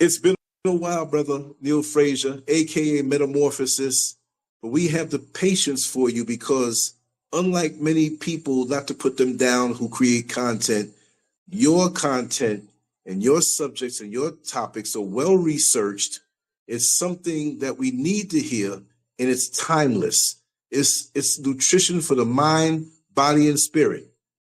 It's been a while, brother Neil Frazier, aka Metamorphosis, but we have the patience for you because, unlike many people, not to put them down, who create content and your subjects and your topics are well researched. It's something that we need to hear, and it's timeless. It's nutrition for the mind, body, and spirit.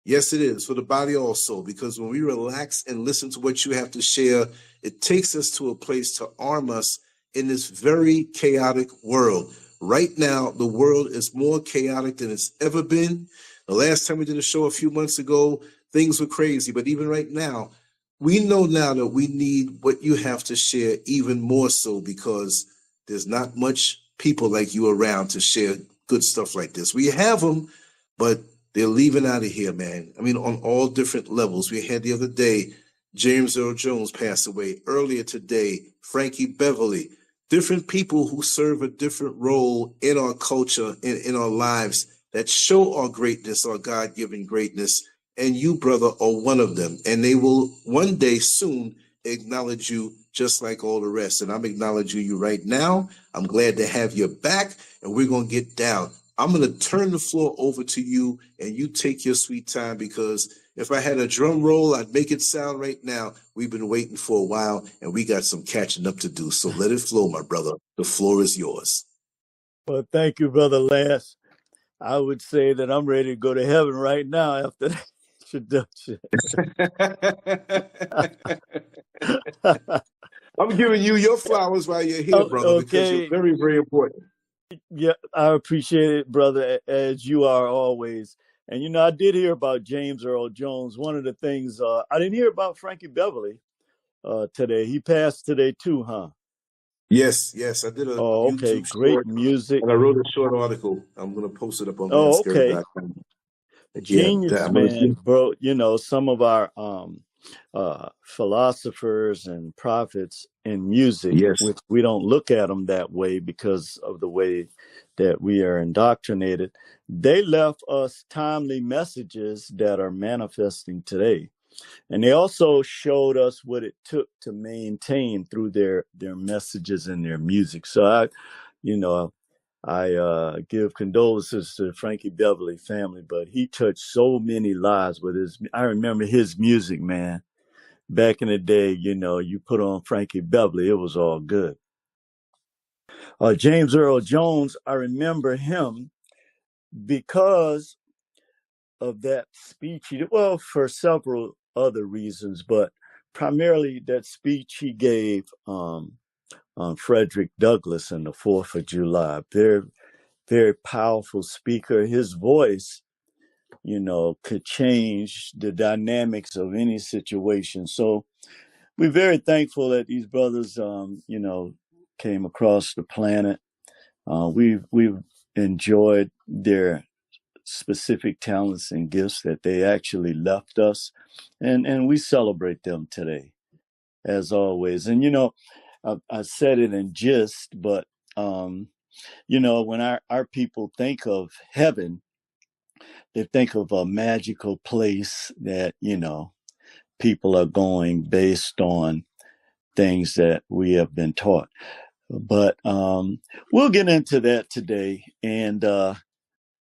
Yes, it is for the body also, because when we relax and listen to what you have to share, it takes us to a place to arm us in this very chaotic world. Right now, the world is more chaotic than it's ever been. The last time we did a show a few months ago, things were crazy. But even right now, we know now that we need what you have to share even more so, because there's not much people like you around to share good stuff like this. We have them, but they're leaving out of here, man. I mean, on all different levels. We had the other day, James Earl Jones passed away. Earlier today, Frankie Beverly. Different people who serve a different role in our culture, in our lives, that show our greatness, our God-given greatness. And you, brother, are one of them. And they will one day soon acknowledge you just like all the rest. And I'm acknowledging you right now. I'm glad to have you back, and we're going to get down. I'm going to turn the floor over to you, and you take your sweet time, because if I had a drum roll, I'd make it sound right now. We've been waiting for a while, and we got some catching up to do. So let it flow, my brother. The floor is yours. Well, thank you, Brother Lance. I would say that I'm ready to go to heaven right now after that introduction. I'm giving you your flowers while you're here, brother, because you're very, very important. Yeah, I appreciate it, brother, as you are always. And, you know, I did hear about James Earl Jones. One of the things, I didn't hear about Frankie Beverly today. He passed today too, huh? Yes, I did a YouTube great short, music. and I wrote a short article. I'm going to post it up on LANCESCURV.com. Genius, man, bro. You know, some of our philosophers and prophets in music, which we don't look at them that way because of the way that we are indoctrinated. They left us timely messages that are manifesting today. And they also showed us what it took to maintain through their messages and their music. So I give condolences to the Frankie Beverly family, but he touched so many lives with I remember his music, man. Back in the day, you know, you put on Frankie Beverly, it was all good. James Earl Jones, I remember him because of that speech for several other reasons, but primarily that speech he gave on Frederick Douglass on the 4th of July. Very, very powerful speaker. His voice, you know, could change the dynamics of any situation. So we're very thankful that these brothers, you know, came across the planet. We've enjoyed their specific talents and gifts that they actually left us, and we celebrate them today, as always. And you know, I said it in gist, but you know, when our people think of heaven, they think of a magical place that, you know, people are going based on things that we have been taught. But we'll get into that today. And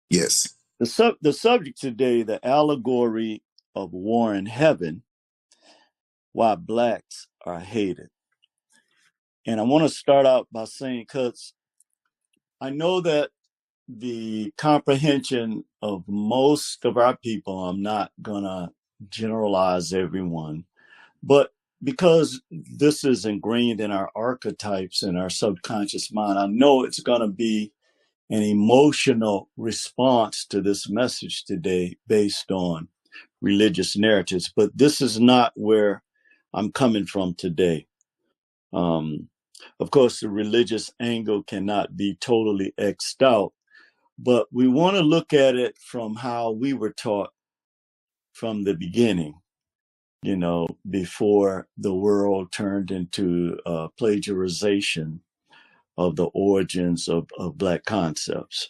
yes, the subject today, the allegory of war in heaven, why blacks are hated. And I want to start out by saying, because I know that the comprehension of most of our people, I'm not going to generalize everyone, but because this is ingrained in our archetypes and our subconscious mind, I know it's going to be an emotional response to this message today based on religious narratives. But this is not where I'm coming from today. Of course, the religious angle cannot be totally X'd out, but we want to look at it from how we were taught from the beginning, you know, before the world turned into plagiarization of the origins of Black concepts.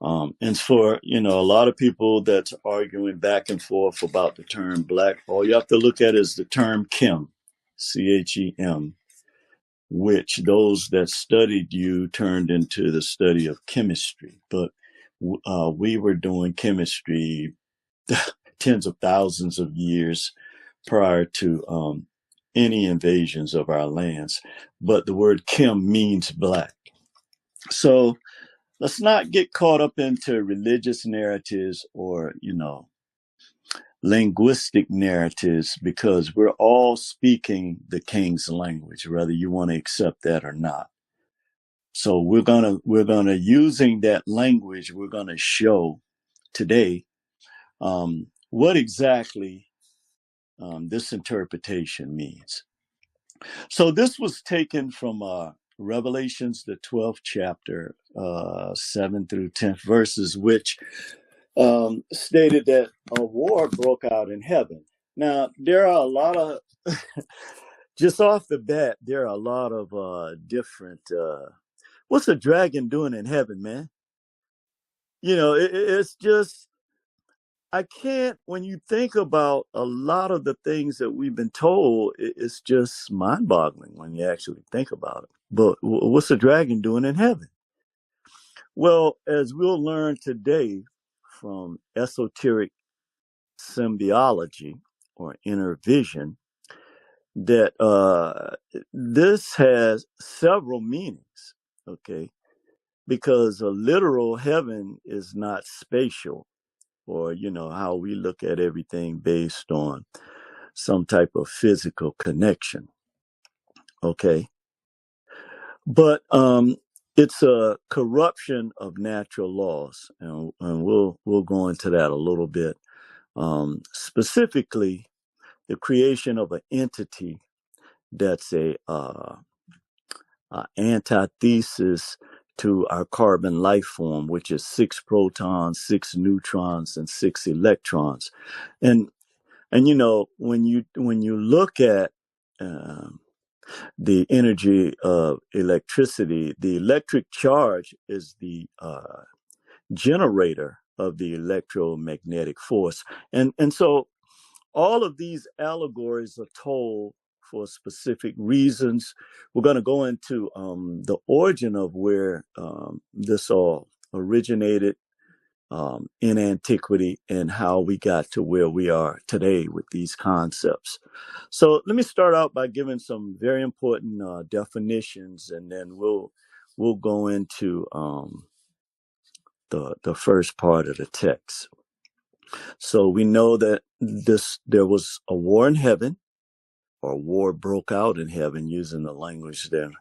And for, you know, a lot of people that's arguing back and forth about the term Black, all you have to look at is the term Kim. CHEM, which those that studied you turned into the study of chemistry. But we were doing chemistry tens of thousands of years prior to any invasions of our lands. But the word chem means black. So let's not get caught up into religious narratives or, linguistic narratives, because we're all speaking the King's language, whether you want to accept that or not. So we're gonna using that language, we're gonna show today what exactly this interpretation means. So this was taken from Revelations, the 12th chapter, 7 through 10th verses, which stated that a war broke out in heaven. Now, there are a lot of, just off the bat, there are a lot of different, what's a dragon doing in heaven, man? It's just, I can't, when you think about a lot of the things that we've been told, it's just mind-boggling when you actually think about it. But what's a dragon doing in heaven? Well, as we'll learn today from esoteric symbiology or inner vision, that this has several meanings, okay? Because a literal heaven is not spatial, or, how we look at everything based on some type of physical connection, okay? But it's a corruption of natural laws, and we'll go into that a little bit. Specifically, the creation of an entity that's a antithesis to our carbon life form, which is 6 protons, 6 neutrons, and 6 electrons. And when you look at the energy of electricity, the electric charge is the generator of the electromagnetic force. And so all of these allegories are told for specific reasons. We're going to go into the origin of where this all originated in antiquity and how we got to where we are today with these concepts. So let me start out by giving some very important definitions, and then we'll go into the first part of the text. So we know that there was a war in heaven, or war broke out in heaven, using the language there.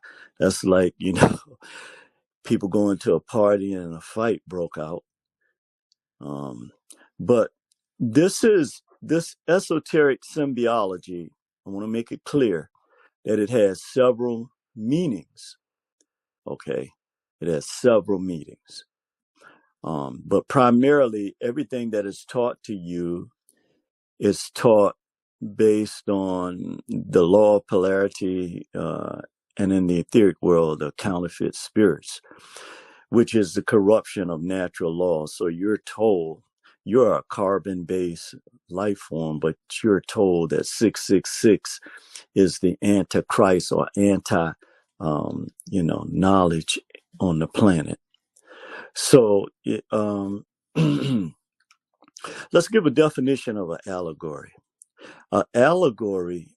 That's like, people going to a party and a fight broke out. But this esoteric symbiology, I want to make it clear that it has several meanings. Okay. It has several meanings. But primarily everything that is taught to you is taught based on the law of polarity, and in the etheric world, the counterfeit spirits, which is the corruption of natural laws. So you're told you're a carbon-based life form, but you're told that 666 is the antichrist or knowledge on the planet. So let's give a definition of an allegory. An allegory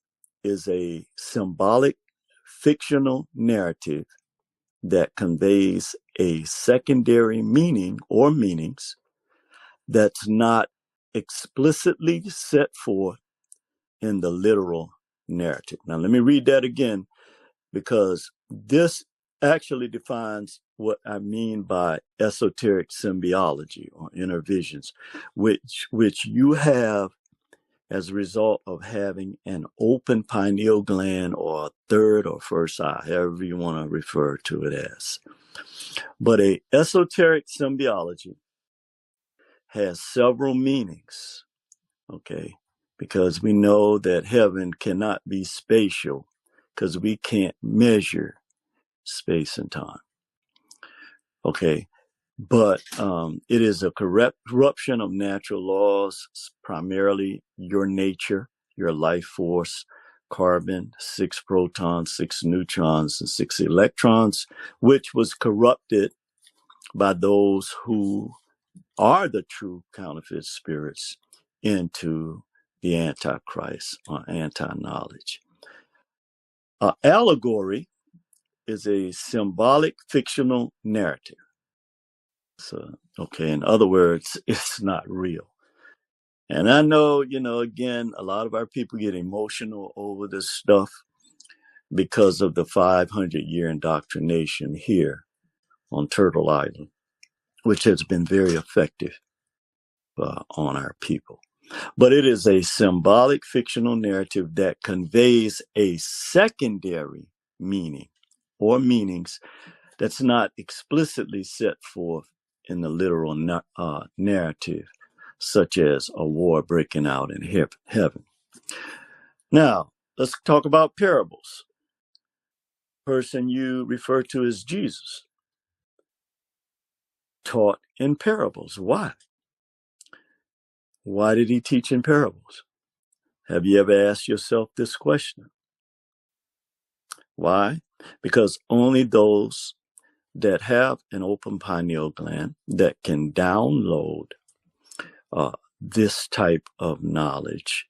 is a symbolic fictional narrative that conveys a secondary meaning or meanings that's not explicitly set forth in the literal narrative. Now, let me read that again, because this actually defines what I mean by esoteric symbiology or inner visions, which you have as a result of having an open pineal gland or third or first eye, however you want to refer to it as. But a esoteric symbiology has several meanings, okay? Because we know that heaven cannot be spatial, because we can't measure space and time, okay? But it is a corruption of natural laws, primarily your nature, your life force, carbon, 6 protons, 6 neutrons, and 6 electrons, which was corrupted by those who are the true counterfeit spirits into the Antichrist or anti-knowledge. Allegory is a symbolic fictional narrative. So, okay, in other words, it's not real. And I know, again, a lot of our people get emotional over this stuff because of the 500-year indoctrination here on Turtle Island, which has been very effective on our people. But it is a symbolic fictional narrative that conveys a secondary meaning or meanings that's not explicitly set forth in the literal narrative, such as a war breaking out in heaven. Now, let's talk about parables. Person you refer to as Jesus taught in parables. Why? Why did he teach in parables? Have you ever asked yourself this question? Why? Because only those that have an open pineal gland that can download this type of knowledge,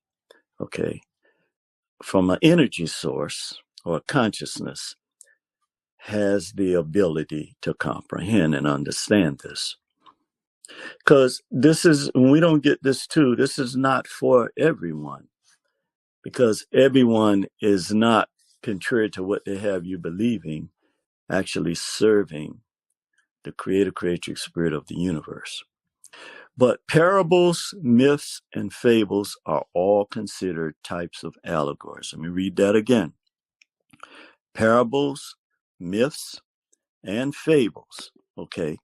okay, from an energy source or consciousness, has the ability to comprehend and understand this. Because when we don't get this too, this is not for everyone. Because everyone is not, contrary to what they have you believing, actually serving the creator creatrix spirit of the universe. But parables, myths, and fables are all considered types of allegories. Let me read that again. Parables, myths, and fables, okay,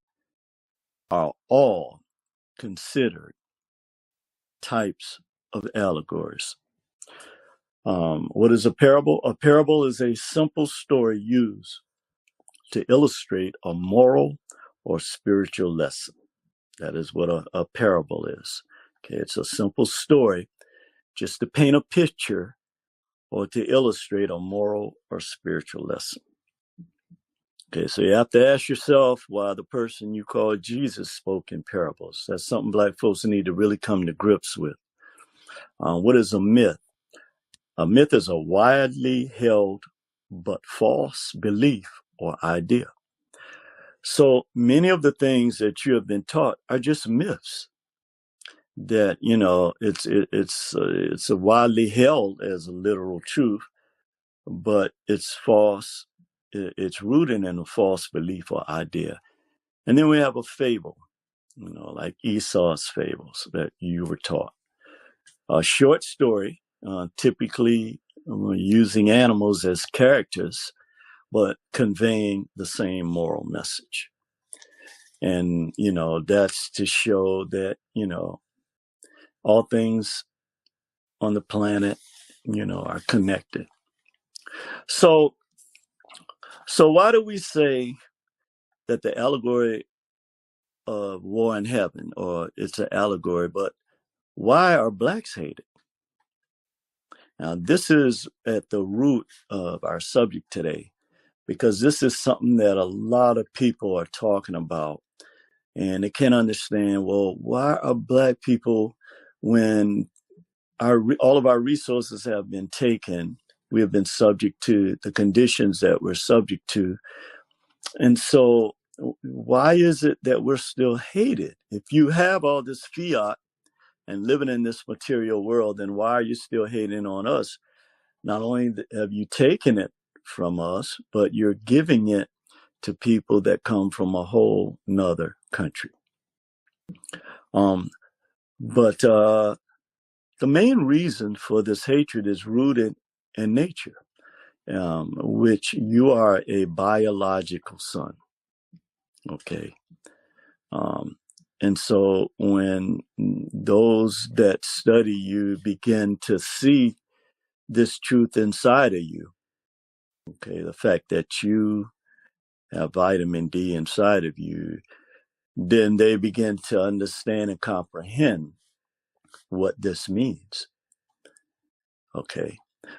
are all considered types of allegories. What is a parable? A parable is a simple story used to illustrate a moral or spiritual lesson. That is what a parable is. Okay, it's a simple story just to paint a picture or to illustrate a moral or spiritual lesson. Okay, so you have to ask yourself why the person you call Jesus spoke in parables. That's something Black folks need to really come to grips with. What is a myth? A myth is a widely held but false belief or idea. So many of the things that you have been taught are just myths that, it's widely held as a literal truth, but it's false. It's rooted in a false belief or idea. And then we have a fable, like Esau's fables that you were taught. A short story, typically using animals as characters, but conveying the same moral message. And, that's to show that, all things on the planet, are connected. So why do we say that the allegory of war in heaven, or it's an allegory, but why are blacks hated? Now, this is at the root of our subject today, because this is something that a lot of people are talking about, and they can't understand, well, why are black people, when all of our resources have been taken, we have been subject to the conditions that we're subject to. And so why is it that we're still hated? If you have all this fiat and living in this material world, then why are you still hating on us? Not only have you taken it from us, but you're giving it to people that come from a whole nother country. But the main reason for this hatred is rooted in nature, which you are a biological son. Okay. And so when those that study you begin to see this truth inside of you, okay, the fact that you have vitamin D inside of you, then they begin to understand and comprehend what this means. Okay.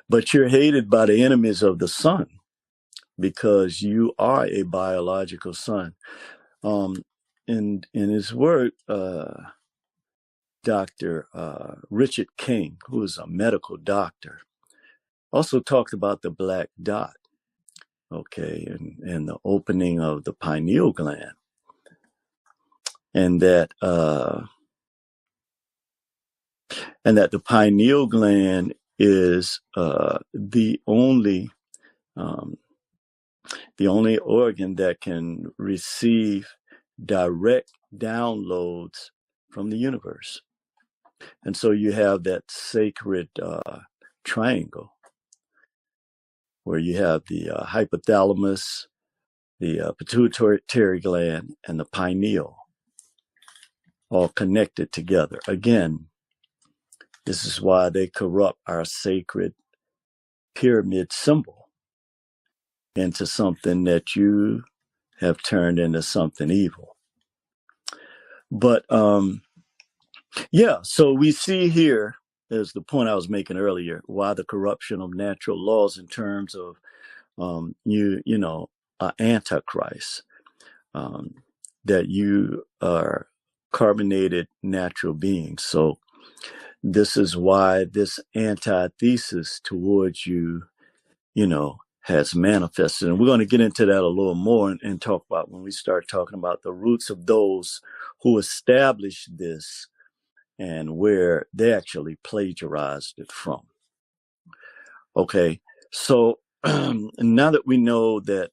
But you're hated by the enemies of the sun because you are a biological son. In his work, Dr. Richard King, who is a medical doctor, also talked about the black dot, okay, and the opening of the pineal gland, and that the pineal gland is the only organ that can receive direct downloads from the universe. And so you have that sacred triangle where you have the hypothalamus, the pituitary gland, and the pineal all connected together. Again, this is why they corrupt our sacred pyramid symbol into something that you have turned into something evil. But yeah, so we see here, as the point I was making earlier, why the corruption of natural laws in terms of Antichrist, that you are carbonated natural beings. So this is why this antithesis towards you, has manifested. And we're going to get into that a little more and talk about when we start talking about the roots of those who established this and where they actually plagiarized it from. Okay, so now that we know that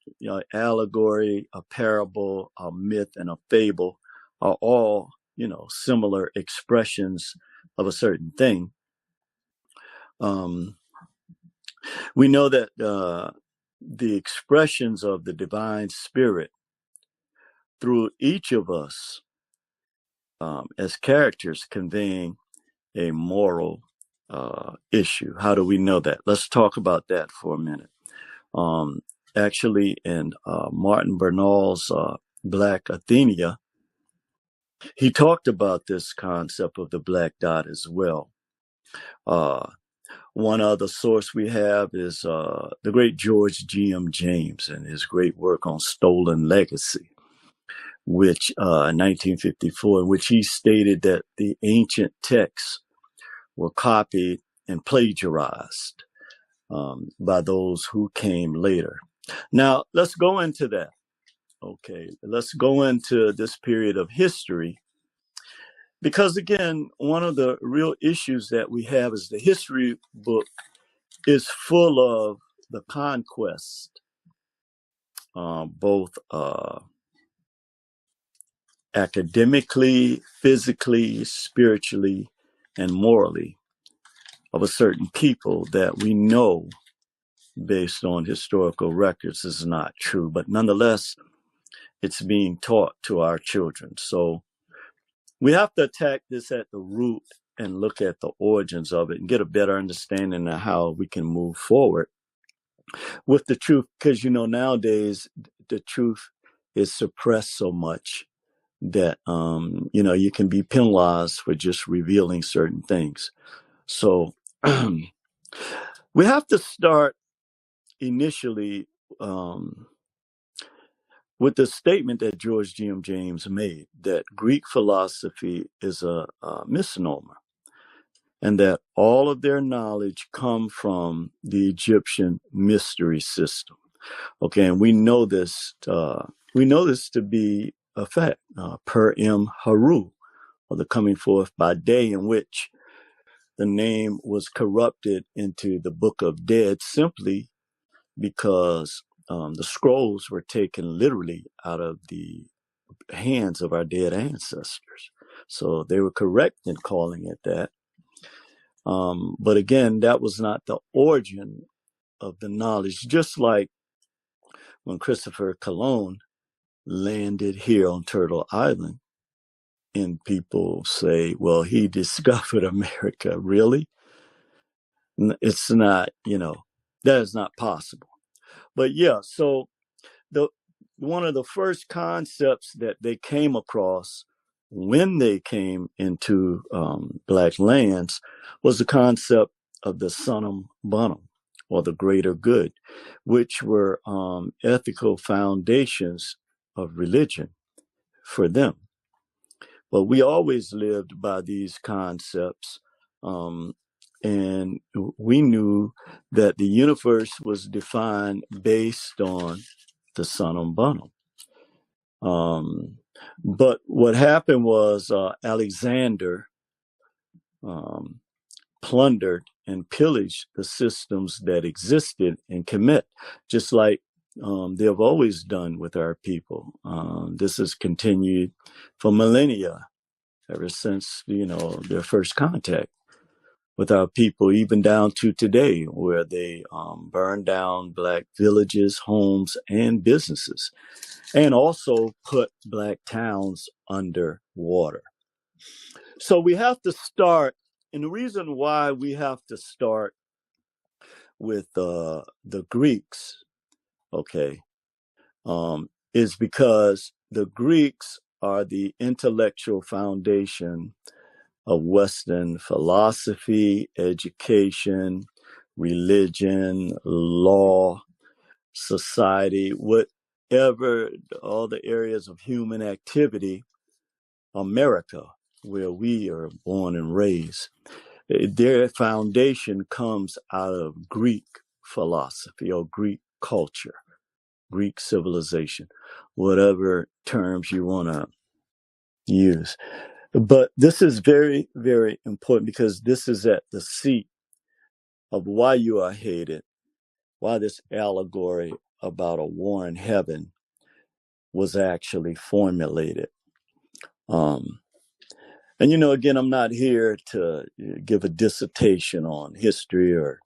allegory, a parable, a myth, and a fable are all similar expressions of a certain thing, we know that the expressions of the divine spirit through each of us as characters conveying a moral issue. How do we know that? Let's talk about that for a minute. Actually, in Martin Bernal's Black Athenia, he talked about this concept of the black dot as well. One other source we have is the great George G.M. James and his great work on stolen legacy, which in 1954, in which he stated that the ancient texts were copied and plagiarized by those who came later. Now, let's go into that. Okay, let's go into this period of history. Because again, one of the real issues that we have is the history book is full of the conquest, both academically, physically, spiritually, and morally, of a certain people that we know based on historical records is not true. But nonetheless, it's being taught to our children. So we have to attack this at the root and look at the origins of it and get a better understanding of how we can move forward with the truth. Because, nowadays, the truth is suppressed so much that, you can be penalized for just revealing certain things. So we have to start initially with the statement that George G.M. James made, that Greek philosophy is a misnomer, and that all of their knowledge come from the Egyptian mystery system. Okay, and we know this to be a fact, per M. Haru, or the coming forth by day, in which the name was corrupted into the Book of Dead simply because the scrolls were taken literally out of the hands of our dead ancestors. So they were correct in calling it that. But again, that was not the origin of the knowledge. Just like when Christopher Columbus landed here on Turtle Island, and people say, well, he discovered America. Really? It's not, that is not possible. But yeah, so one of the first concepts that they came across when they came into Black lands was the concept of the Sunnam Bunam, or the greater good, which were ethical foundations of religion for them. But we always lived by these concepts, and we knew that the universe was defined based on the Sunnam Bunam. But what happened was Alexander plundered and pillaged the systems that existed in Kemet, just like they have always done with our people. This has continued for millennia, ever since, their first contact with our people, even down to today, where they burn down Black villages, homes, and businesses, and also put Black towns under water. So we have to start, and the reason why we have to start with the Greeks, okay, is because the Greeks are the intellectual foundation of Western philosophy, education, religion, law, society, whatever, all the areas of human activity, America, where we are born and raised. Their foundation comes out of Greek philosophy or Greek culture, Greek civilization, whatever terms you want to use. But this is very, very important, because this is at the seat of why you are hated, why this allegory about a war in heaven was actually formulated. And, again, I'm not here to give a dissertation on history or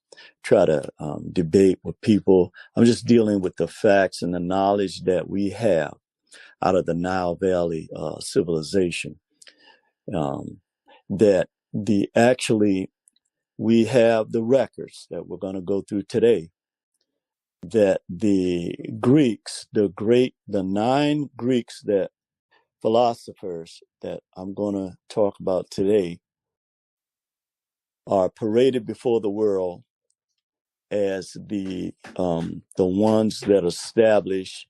try to debate with people. I'm just dealing with the facts and the knowledge that we have out of the Nile Valley civilization. That we have the records that we're going to go through today, that the Greeks, the 9 Greeks, that philosophers that I'm going to talk about today, are paraded before the world as the ones that establish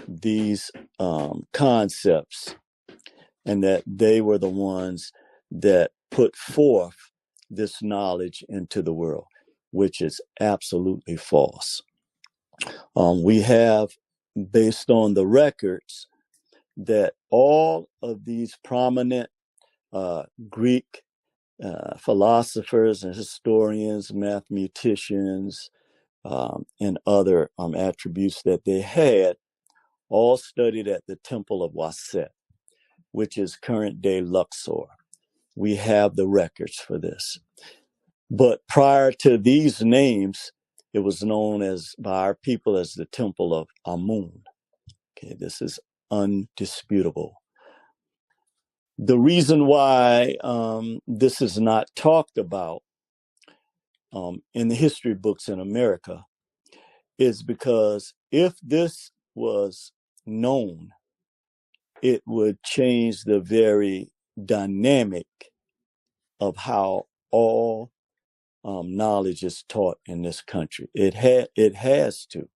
these concepts, and that they were the ones that put forth this knowledge into the world, which is absolutely false. We have, based on the records, that all of these prominent Greek philosophers and historians, mathematicians, and other attributes that they had, all studied at the Temple of Waset, which is current day Luxor. We have the records for this. But prior to these names, it was known by our people as the Temple of Amun. Okay, this is undisputable. The reason why this is not talked about in the history books in America is because if this was known, it would change the very dynamic of how all knowledge is taught in this country. It has to.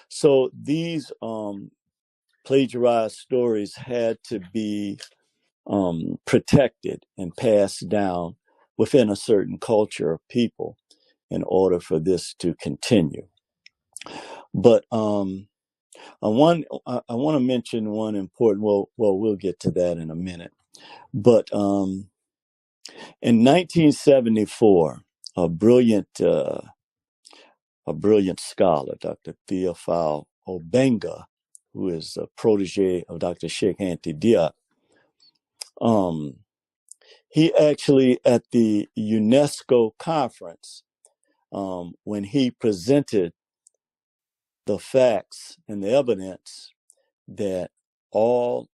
So these plagiarized stories had to be protected and passed down within a certain culture of people in order for this to continue. But I want to mention one important. Well, we'll get to that in a minute. But in 1974, a brilliant scholar, Dr. Theophile Obenga, who is a protege of Dr. Sheikh Anta Diop, he actually, at the UNESCO conference, when he presented the facts and the evidence that all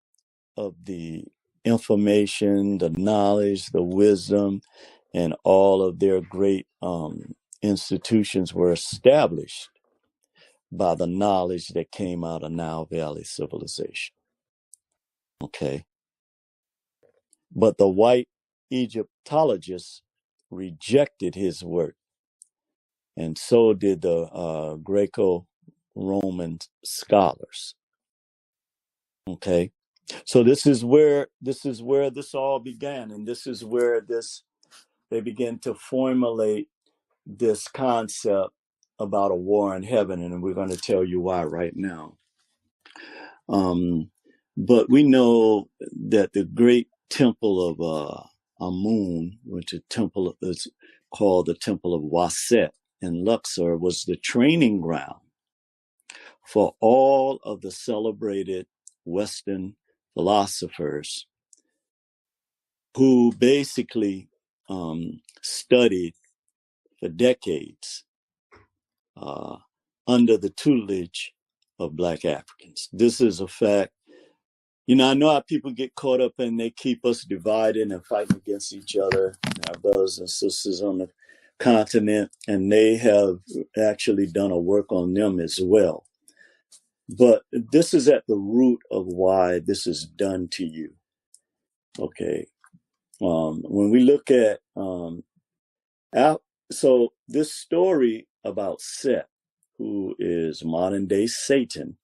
of the information, the knowledge, the wisdom, and all of their great institutions were established by the knowledge that came out of Nile Valley civilization. Okay. But the white Egyptologists rejected his work and so did the Greco-Roman scholars. Okay, so this is where this all began, and this is where they began to formulate this concept about a war in heaven, and we're going to tell you why right now. But we know that the great temple of Amun, which is called the Temple of Waset in Luxor, was the training ground for all of the celebrated Western philosophers who basically studied for decades under the tutelage of Black Africans. This is a fact. You know, I know how people get caught up and they keep us divided and fighting against each other, our brothers and sisters on the continent, and they have actually done a work on them as well. But this is at the root of why this is done to you. Okay. When we look at, so this story about Set, who is modern day Satan,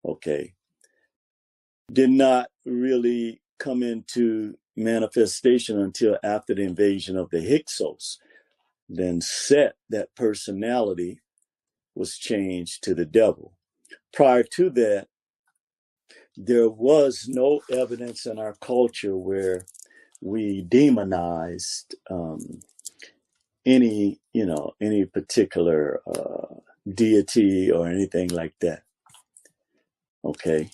okay, did not really come into manifestation until after the invasion of the Hyksos. Then Set, that personality, was changed to the devil. Prior to that, there was no evidence in our culture where we demonized any particular deity or anything like that. Okay.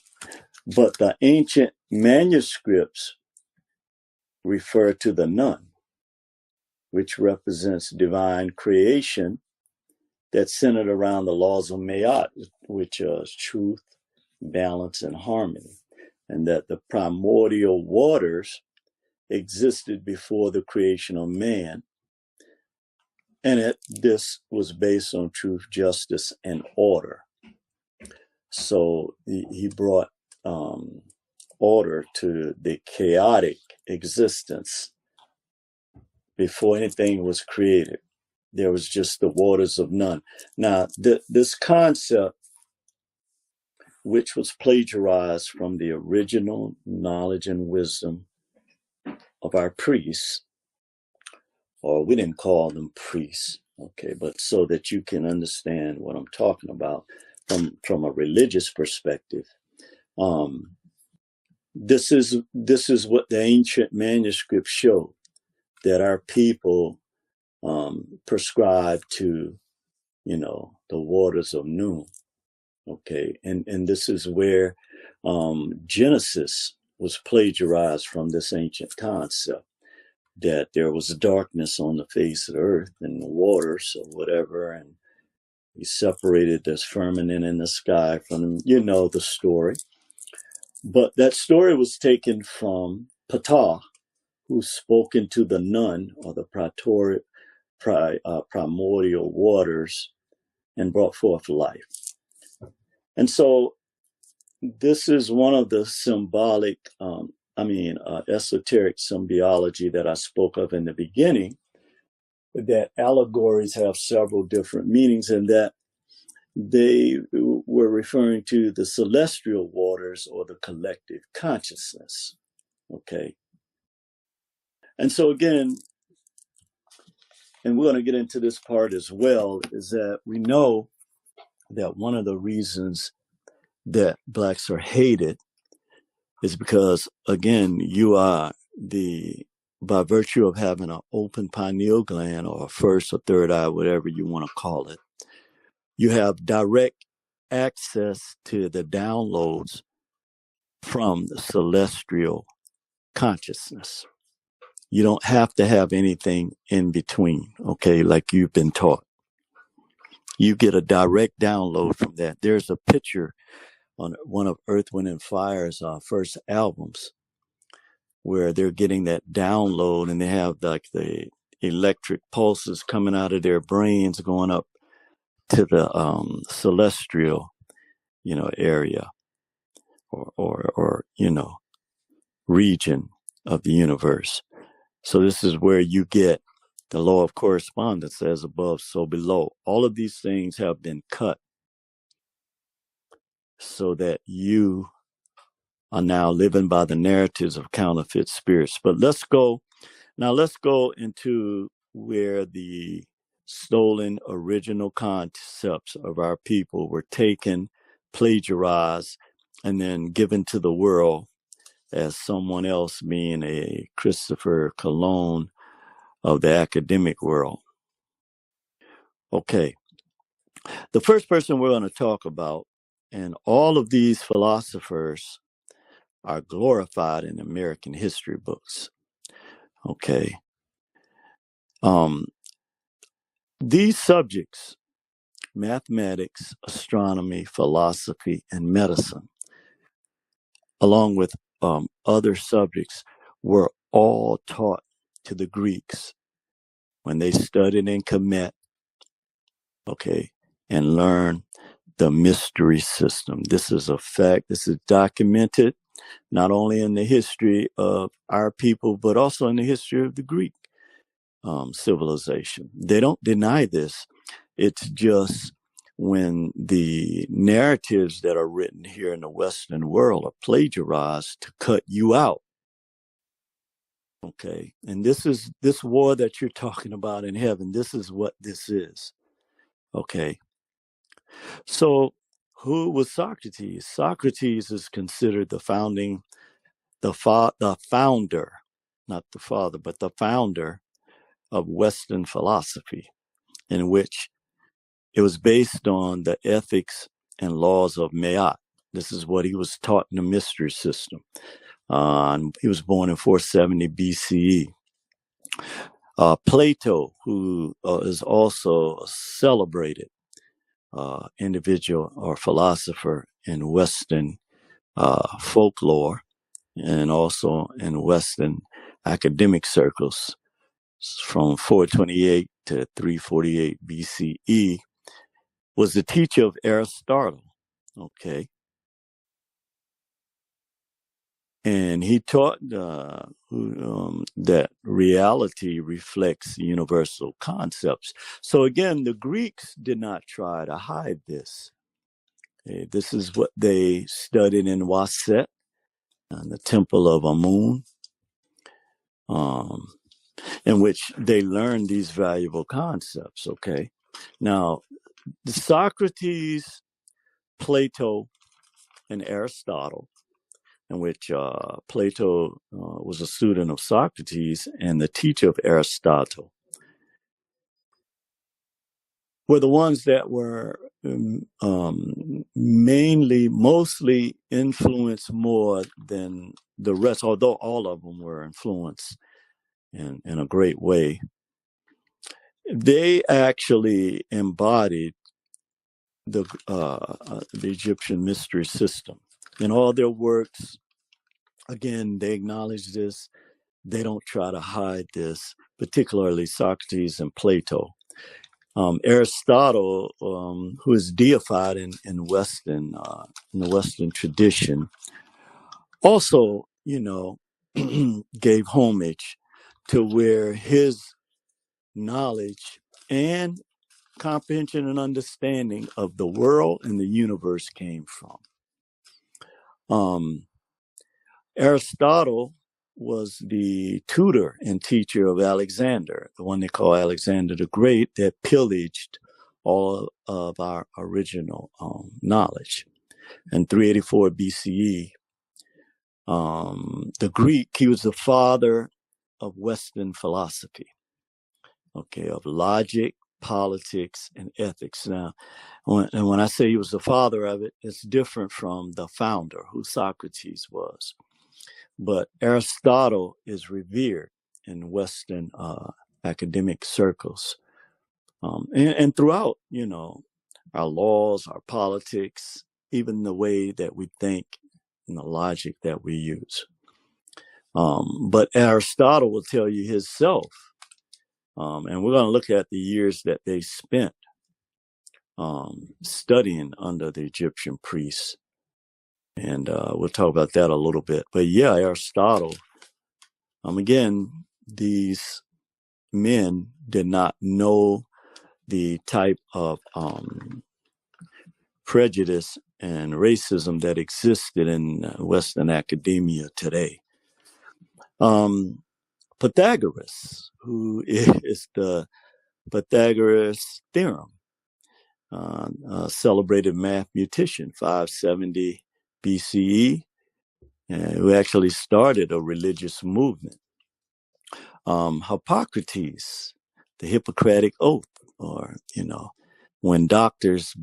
But the ancient manuscripts refer to the Nun, which represents divine creation that's centered around the laws of Ma'at, which is truth, balance, and harmony, and that the primordial waters existed before the creation of man, and this was based on truth, justice, and order. So he brought order to the chaotic existence before anything was created. There was just the waters of none. Now, this concept, which was plagiarized from the original knowledge and wisdom of our priests, or we didn't call them priests, okay, but so that you can understand what I'm talking about from a religious perspective. This is what the ancient manuscripts show, that our people prescribe to, the waters of Nun. Okay, and this is where Genesis was plagiarized from this ancient concept, that there was darkness on the face of the earth and the waters or whatever, and he separated this firmament in the sky from, the story. But that story was taken from Ptah, who spoke into the Nun, or the primordial waters, and brought forth life. And so this is one of the symbolic, esoteric symbology that I spoke of in the beginning, that allegories have several different meanings, and that they were referring to the celestial waters or the collective consciousness. Okay. And so again, and we're going to get into this part as well, is that we know that one of the reasons that Blacks are hated is because, again, you are by virtue of having an open pineal gland or a first or third eye, whatever you want to call it, you have direct access to the downloads from the celestial consciousness. You don't have to have anything in between, okay, like you've been taught. You get a direct download from that. There's a picture on one of Earth, Wind, and Fire's first albums where they're getting that download, and they have like the electric pulses coming out of their brains going up to the celestial, area or region of the universe. So this is where you get the law of correspondence, as above, so below. All of these things have been cut so that you are now living by the narratives of counterfeit spirits. But let's go into where the stolen original concepts of our people were taken, plagiarized, and then given to the world as someone else, being a Christopher Cologne of the academic world. Okay, the first person we're going to talk about, and all of these philosophers are glorified in American history books. Okay. These subjects, mathematics, astronomy, philosophy, and medicine, along with other subjects, were all taught to the Greeks when they studied in Kemet, okay, and learned the mystery system. This is a fact. This is documented not only in the history of our people, but also in the history of the Greek civilization. They don't deny this. It's just when the narratives that are written here in the Western world are plagiarized to cut you out. Okay. And this war that you're talking about in heaven. This is what this is. Okay. So who was Socrates? Socrates is considered the founder, not the father, but the founder of Western philosophy, in which it was based on the ethics and laws of Maat. This is what he was taught in the mystery system. He was born in 470 BCE. Plato, who is also a celebrated individual or philosopher in Western folklore and also in Western academic circles from 428 to 348 BCE, was the teacher of Aristotle, okay? And he taught that reality reflects universal concepts. So again, the Greeks did not try to hide this. Okay? This is what they studied in Waset, the temple of Amun, in which they learned these valuable concepts, okay? Now, Socrates, Plato, and Aristotle, in which Plato was a student of Socrates and the teacher of Aristotle, were the ones that were mostly influenced more than the rest, although all of them were influenced in a great way. They actually embodied the Egyptian mystery system in all their works. Again, they acknowledge this. They don't try to hide this, particularly Socrates and Plato. Aristotle, who is deified in the Western tradition, also, gave homage to where his knowledge and comprehension and understanding of the world and the universe came from. Aristotle was the tutor and teacher of Alexander, the one they call Alexander the Great, that pillaged all of our original knowledge. In 384 BCE, the Greek, he was the father of Western philosophy, okay, of logic, politics, and ethics. Now, when I say he was the father of it, it's different from the founder, who Socrates was. But Aristotle is revered in Western academic circles. And throughout, our laws, our politics, even the way that we think and the logic that we use. But Aristotle will tell you himself, and we're going to look at the years that they spent studying under the Egyptian priests. And we'll talk about that a little bit. But yeah, Aristotle, again, these men did not know the type of prejudice and racism that existed in Western academia today. Pythagoras, who is the Pythagoras theorem, a celebrated mathematician, 570 BCE, who actually started a religious movement. Hippocrates, the Hippocratic Oath, or, when doctors,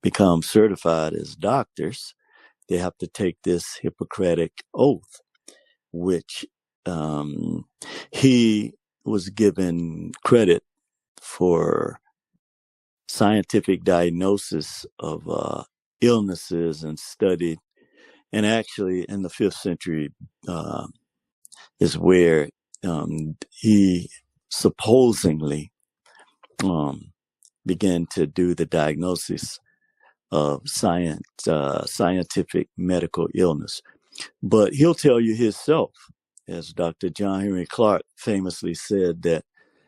become certified as doctors, they have to take this Hippocratic Oath, which he was given credit for scientific diagnosis of illnesses and studied. And actually, in the 5th century is where he supposedly began to do the diagnosis of scientific medical illness. But he'll tell you himself, as Dr. John Henry Clarke famously said, that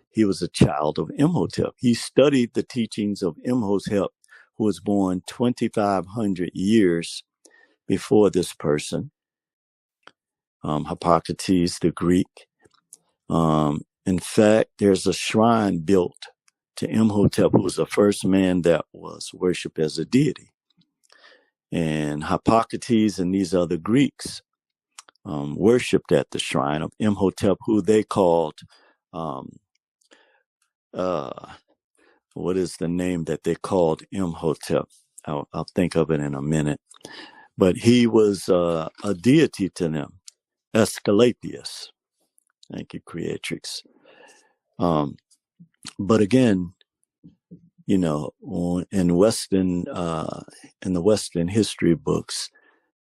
he was a child of Imhotep. He studied the teachings of Imhotep, who was born 2,500 years before this person, Hippocrates the Greek. In fact, there's a shrine built to Imhotep, who was the first man that was worshipped as a deity. And Hippocrates and these other Greeks worshipped at the shrine of Imhotep, who they called, what is the name that they called Imhotep? I'll think of it in a minute. But he was a deity to them, Aesculapius. Thank you, Creatrix. But again, in the Western history books,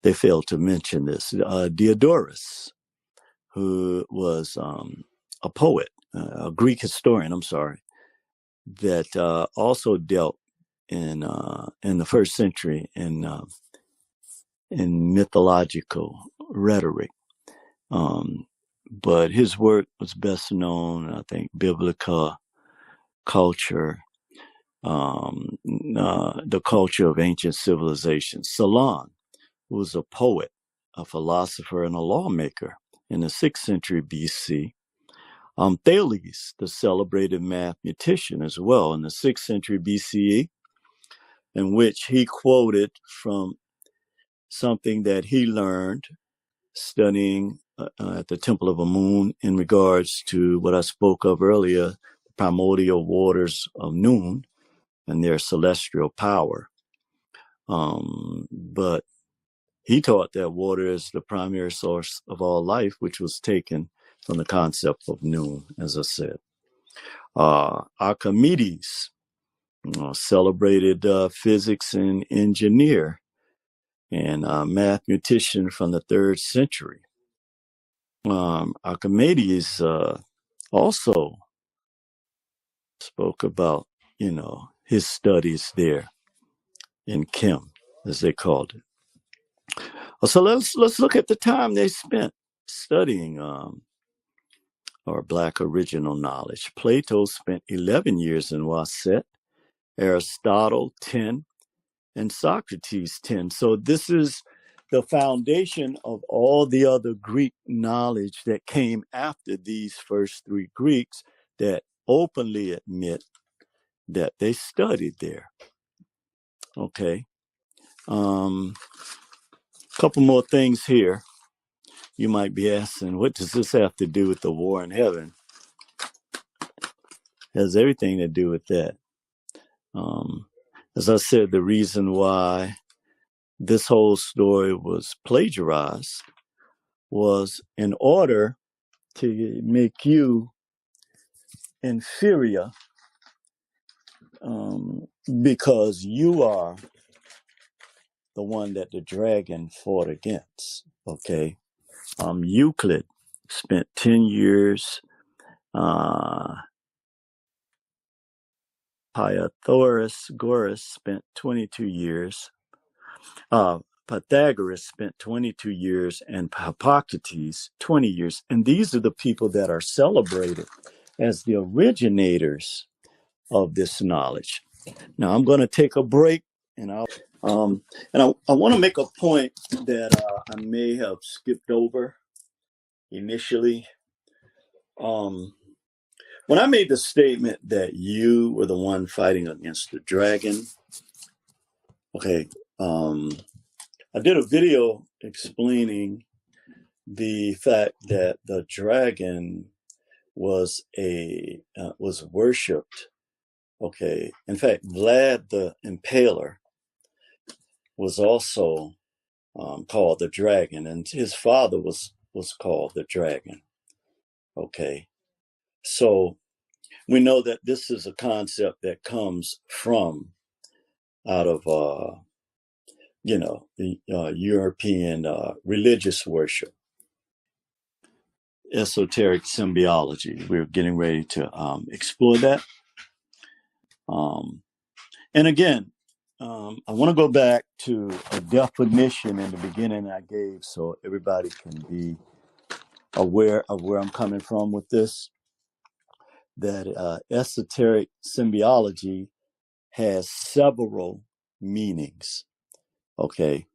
they failed to mention this. Diodorus, who was a poet, a Greek historian, that also dealt in the 1st century in mythological rhetoric. But his work was best known, I think, Biblical Culture, the culture of ancient civilization. Solon, who was a poet, a philosopher, and a lawmaker in the 6th century BC. Thales, the celebrated mathematician as well in the 6th century BCE, in which he quoted from something that he learned studying at the Temple of Amun in regards to what I spoke of earlier, the primordial waters of Nun and their celestial power. But he taught that water is the primary source of all life, which was taken from the concept of Nun, as I said. Archimedes, celebrated physics and engineer and mathematician from the 3rd century. Archimedes also spoke about, his studies there in chem, as they called it. So let's look at the time they spent studying our Black original knowledge. Plato spent 11 years in Waset, Aristotle 10, and Socrates 10. So this is the foundation of all the other Greek knowledge that came after these first 3 Greeks that openly admit that they studied there. Okay. Couple more things here. You might be asking, what does this have to do with the war in heaven? It has everything to do with that. As I said, the reason why this whole story was plagiarized was in order to make you inferior, because you are the one that the dragon fought against. Okay. Euclid spent 10 years. Pythagoras spent 22 years. Pythagoras spent 22 years and Hippocrates 20 years. And these are the people that are celebrated as the originators of this knowledge. Now I'm going to take a break, and I want to make a point that I may have skipped over initially. When I made the statement that you were the one fighting against the dragon, okay, I did a video explaining the fact that the dragon was worshipped. Okay, in fact, Vlad the Impaler was also called the dragon, and his father was called the dragon. Okay, so we know that this is a concept that comes from out of the European religious worship, esoteric symbiology. We're getting ready to explore that. And again, I want to go back to a definition in the beginning I gave so everybody can be aware of where I'm coming from with this, that esoteric symbiology has several meanings, okay?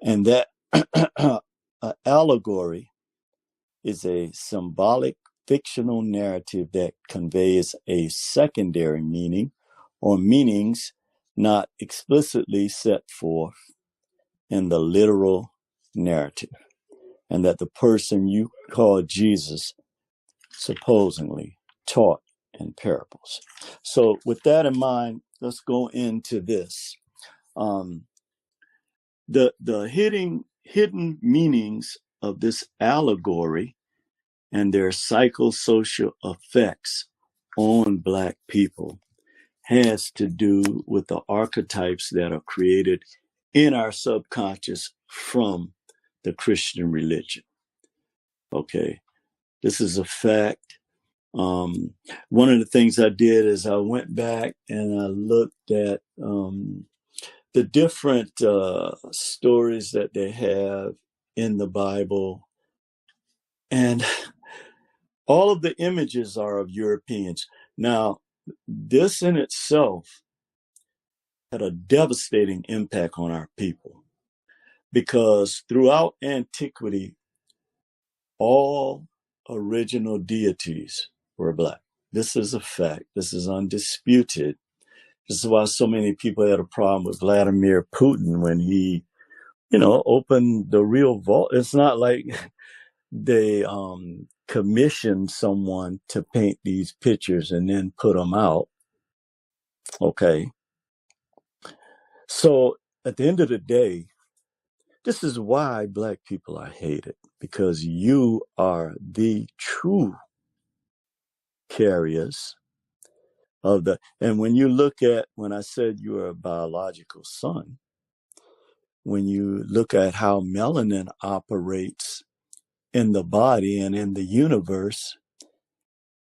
And that allegory is a symbolic fictional narrative that conveys a secondary meaning or meanings not explicitly set forth in the literal narrative, and that the person you call Jesus supposedly taught in parables. So with that in mind, let's go into this. The hidden meanings of this allegory and their psychosocial effects on Black people has to do with the archetypes that are created in our subconscious from the Christian religion. Okay, this is a fact. One of the things I did is I went back and I looked at the different stories that they have in the Bible, and all of the images are of Europeans. Now, this in itself had a devastating impact on our people, because throughout antiquity, all original deities were Black. This is a fact. This is undisputed. This is why so many people had a problem with Vladimir Putin when he, opened the real vault. It's not like they commissioned someone to paint these pictures and then put them out. Okay. So at the end of the day, this is why Black people are hated, because you are the true carriers of and when you look at, when I said you are a biological son, when you look at how melanin operates in the body and in the universe,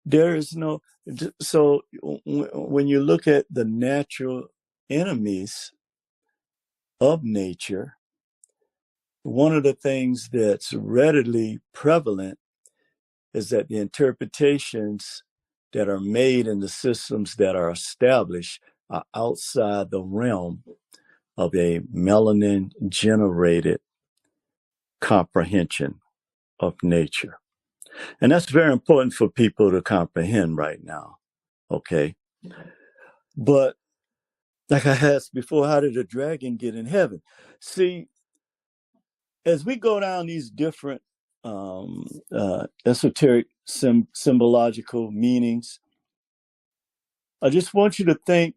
there is no, so when you look at the natural enemies of nature, one of the things that's readily prevalent is that the interpretations that are made in the systems that are established are outside the realm of a melanin-generated comprehension of nature. And that's very important for people to comprehend right now, okay? But like I asked before, how did a dragon get in heaven? See, as we go down these different esoteric symbological meanings, I just want you to think,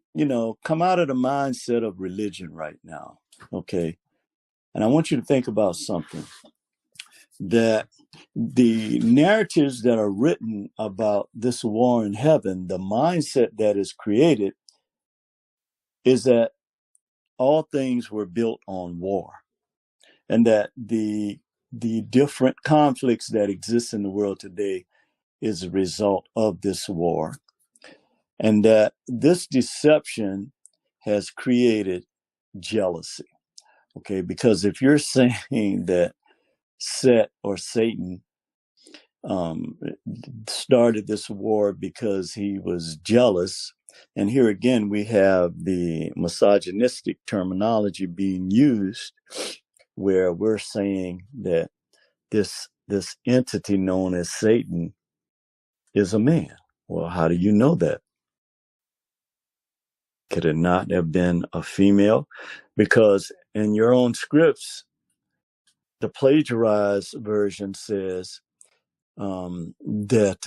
come out of the mindset of religion right now, okay? And I want you to think about something, that the narratives that are written about this war in heaven, the mindset that is created is that all things were built on war, and that the different conflicts that exist in the world today is a result of this war, and that this deception has created jealousy. Okay, because if you're saying that Set or Satan started this war because he was jealous, and here again we have the misogynistic terminology being used, where we're saying that this entity known as Satan is a man. Well, how do you know that? Could it not have been a female? Because in your own scripts, the plagiarized version says that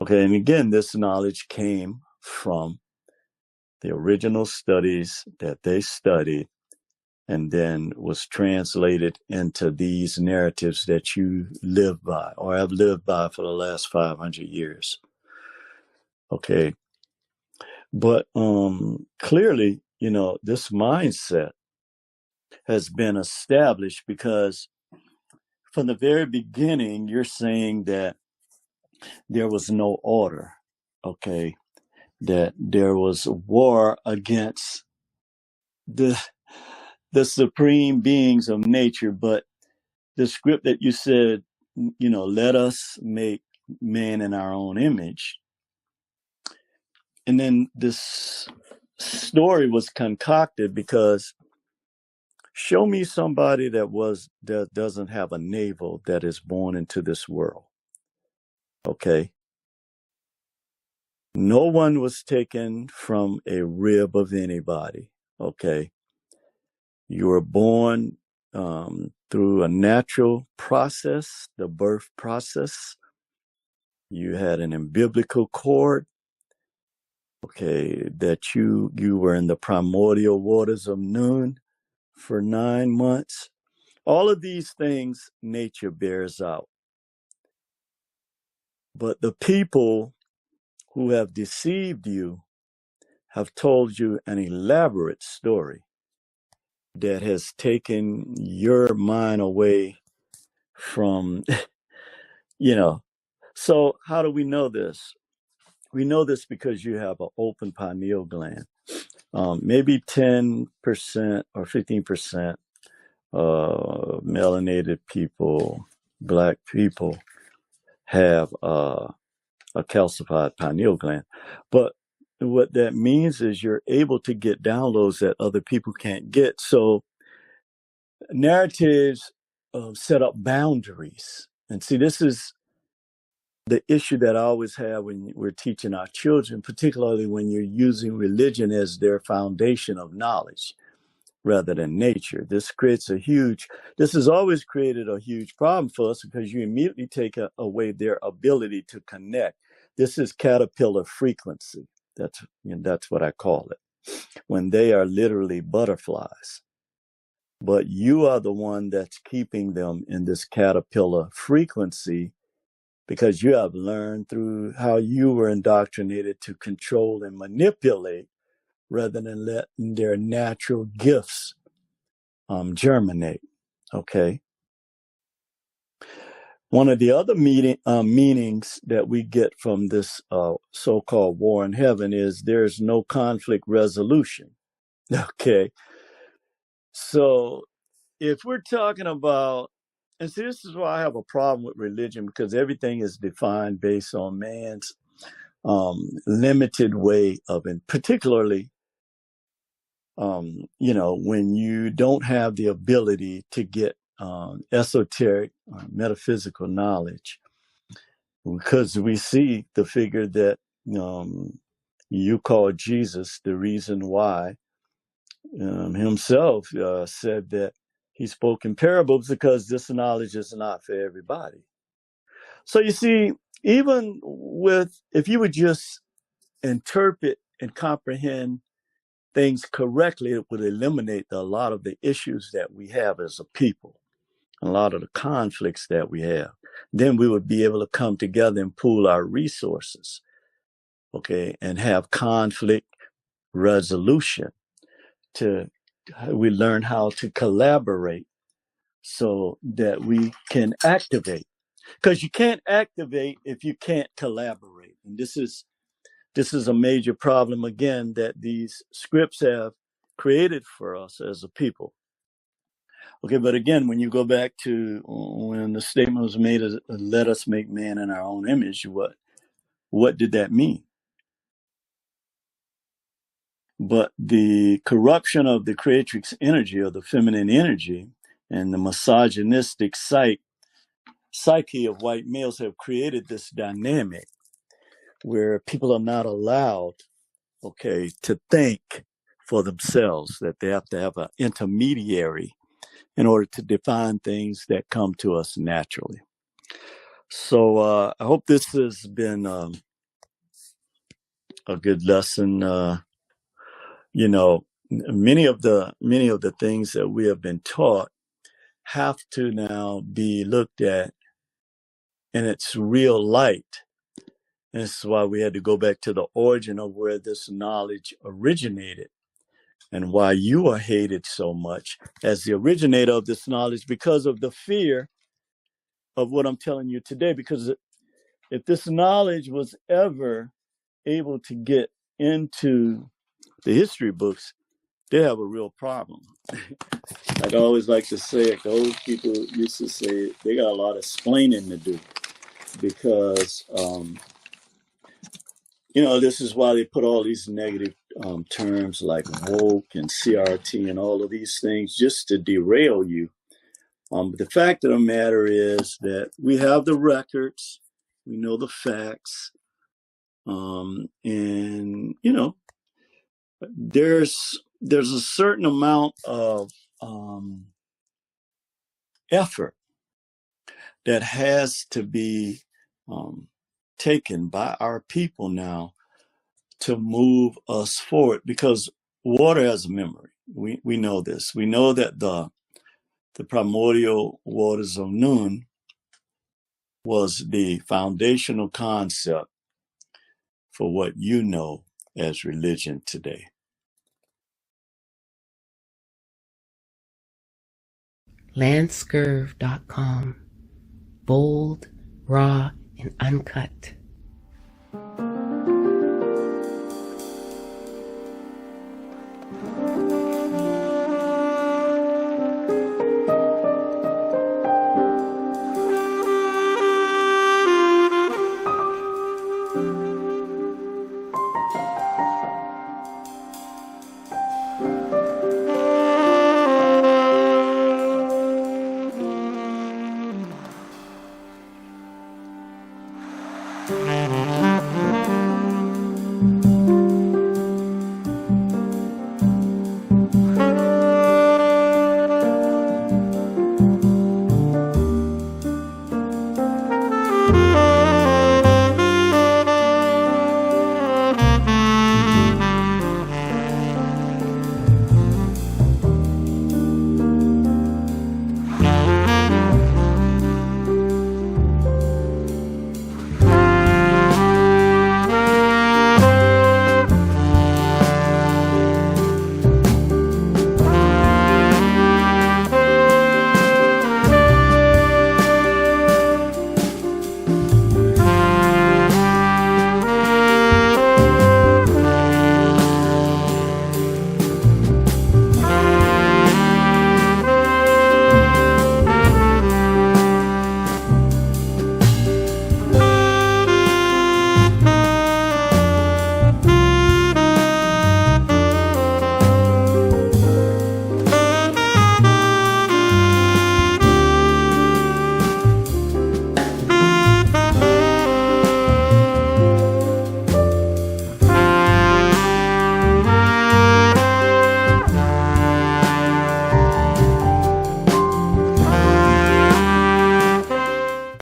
okay, and again, this knowledge came from the original studies that they studied and then was translated into these narratives that you live by or have lived by for the last 500 years. Okay. But clearly, this mindset has been established because from the very beginning, you're saying that there was no order, okay? That there was war against the supreme beings of nature. But the script that you said, let us make man in our own image. And then this story was concocted because show me somebody that doesn't have a navel that is born into this world. Okay. No one was taken from a rib of anybody. Okay. You were born through a natural process, the birth process. You had an umbilical cord. Okay. That you were in the primordial waters of Noon for 9 months. All of these things nature bears out. But the people who have deceived you have told you an elaborate story that has taken your mind away from, So how do we know this? We know this because you have an open pineal gland. Maybe 10% or 15% melanated people, Black people, have a calcified pineal gland. But what that means is you're able to get downloads that other people can't get. So narratives set up boundaries. And see, this is the issue that I always have when we're teaching our children, particularly when you're using religion as their foundation of knowledge rather than nature. This has always created a huge problem for us because you immediately take away their ability to connect. This is caterpillar frequency. That's what I call it, when they are literally butterflies. But you are the one that's keeping them in this caterpillar frequency because you have learned through how you were indoctrinated to control and manipulate rather than letting their natural gifts germinate. Okay. One of the other meanings that we get from this so-called war in heaven is there's no conflict resolution. Okay. So if we're talking about, and see, this is why I have a problem with religion, because everything is defined based on man's limited way of, and particularly, when you don't have the ability to get esoteric metaphysical knowledge, because we see the figure that you call Jesus, the reason why himself said that he spoke in parables because this knowledge is not for everybody. So you see, even if you would just interpret and comprehend things correctly, it would eliminate a lot of the issues that we have as a people, a lot of the conflicts that we have. Then we would be able to come together and pool our resources, okay, and have conflict resolution. We learn how to collaborate so that we can activate. Because you can't activate if you can't collaborate. And this is a major problem, again, that these scripts have created for us as a people. Okay, but again, when you go back to when the statement was made, let us make man in our own image, what did that mean? But the corruption of the creatrix energy, or the feminine energy, and the misogynistic psyche of white males have created this dynamic where people are not allowed, okay, to think for themselves, that they have to have an intermediary in order to define things that come to us naturally. So I hope this has been a good lesson. Many of the things that we have been taught have to now be looked at in its real light. And this is why we had to go back to the origin of where this knowledge originated, and why you are hated so much as the originator of this knowledge, because of the fear of what I'm telling you today. Because if this knowledge was ever able to get into the history books, they have a real problem. Like I always like to say it, the old people used to say they got a lot of explaining to do, because this is why they put all these negative terms like woke and CRT and all of these things, just to derail you. But the fact of the matter is that we have the records, we know the facts, and there's a certain amount of effort that has to be taken by our people now to move us forward, because water has a memory. We know this. We know that the primordial waters of Nun was the foundational concept for what you know as religion today. LANCESCURV.com. Bold, raw, and uncut.